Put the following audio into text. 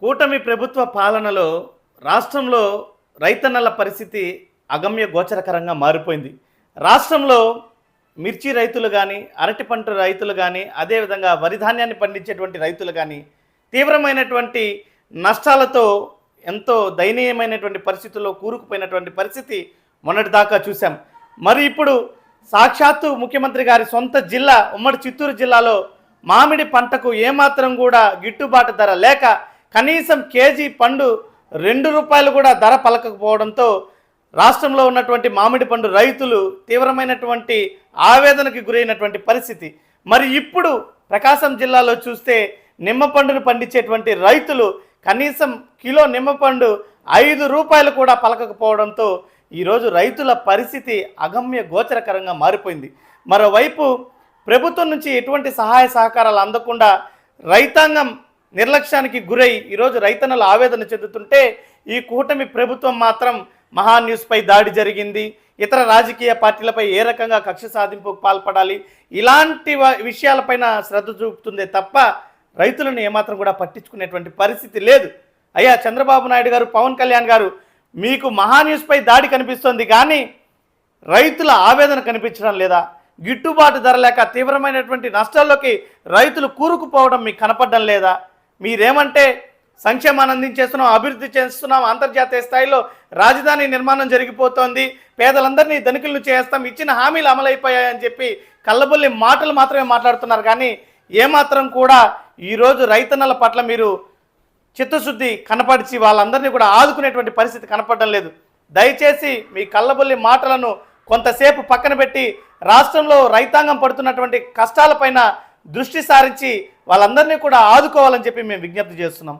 కూటమి ప్రభుత్వ పాలనలో రాష్ట్రంలో రైతన్నల పరిస్థితి అగమ్య గోచరకరంగా మారిపోయింది. రాష్ట్రంలో మిర్చి రైతులు కానీ, అరటి పంట రైతులు కానీ, అదేవిధంగా వరి ధాన్యాన్ని పండించేటువంటి రైతులు కానీ తీవ్రమైనటువంటి నష్టాలతో ఎంతో దయనీయమైనటువంటి పరిస్థితుల్లో కూరుకుపోయినటువంటి పరిస్థితి మొన్నటిదాకా చూసాం. మరి ఇప్పుడు సాక్షాత్తు ముఖ్యమంత్రి గారి సొంత జిల్లా ఉమ్మడి చిత్తూరు జిల్లాలో మామిడి పంటకు ఏమాత్రం కూడా గిట్టుబాటు ధర లేక కనీసం కేజీ పండు ₹2 కూడా ధర పలకకపోవడంతో రాష్ట్రంలో ఉన్నటువంటి మామిడి పండు రైతులు తీవ్రమైనటువంటి ఆవేదనకు గురైనటువంటి పరిస్థితి. మరి ఇప్పుడు ప్రకాశం జిల్లాలో చూస్తే నిమ్మ పండును పండించేటువంటి రైతులు కనీసం కిలో నిమ్మపండు ₹5 కూడా పలకకపోవడంతో ఈరోజు రైతుల పరిస్థితి అగమ్య గోచరకరంగా మారిపోయింది. మరోవైపు ప్రభుత్వం నుంచి ఎటువంటి సహాయ సహకారాలు అందకుండా రైతాంగం నిర్లక్ష్యానికి గురై ఈరోజు రైతన్నలు ఆవేదన చెందుతుంటే ఈ కూటమి ప్రభుత్వం మాత్రం మహాన్యూస్పై దాడి జరిగింది, ఇతర రాజకీయ పార్టీలపై ఏ రకంగా కక్ష సాధింపుకు పాల్పడాలి ఇలాంటి విషయాలపైన శ్రద్ధ చూపుతుందే తప్ప రైతులను ఏమాత్రం కూడా పట్టించుకునేటువంటి పరిస్థితి లేదు. అయ్యా చంద్రబాబు నాయుడు గారు, పవన్ కళ్యాణ్ గారు, మీకు మహాన్యూస్పై దాడి కనిపిస్తోంది కానీ రైతుల ఆవేదన కనిపించడం లేదా? గిట్టుబాటు ధర లేక తీవ్రమైనటువంటి నష్టాల్లోకి రైతులు కూరుకుపోవడం మీకు కనపడడం లేదా? మీరేమంటే సంక్షేమాన్ని అందించేస్తున్నాం, అభివృద్ధి చేస్తున్నాం, అంతర్జాతీయ స్థాయిలో రాజధాని నిర్మాణం జరిగిపోతోంది, పేదలందరినీ ధనికులను చేస్తాం, ఇచ్చిన హామీలు అమలైపోయాయని చెప్పి కళ్ళబొల్లి మాటలు మాత్రమే మాట్లాడుతున్నారు కానీ ఏమాత్రం కూడా ఈరోజు రైతన్నల పట్ల మీరు చిత్తశుద్ధి కనపరిచి వాళ్ళందరినీ కూడా ఆదుకునేటువంటి పరిస్థితి కనపడడం లేదు. దయచేసి మీ కళ్ళబొల్లి మాటలను కొంతసేపు పక్కన పెట్టి రాష్ట్రంలో రైతాంగం పడుతున్నటువంటి కష్టాలపైన దృష్టి సారించి వాళ్ళందరినీ కూడా ఆదుకోవాలని చెప్పి మేము విజ్ఞప్తి చేస్తున్నాం.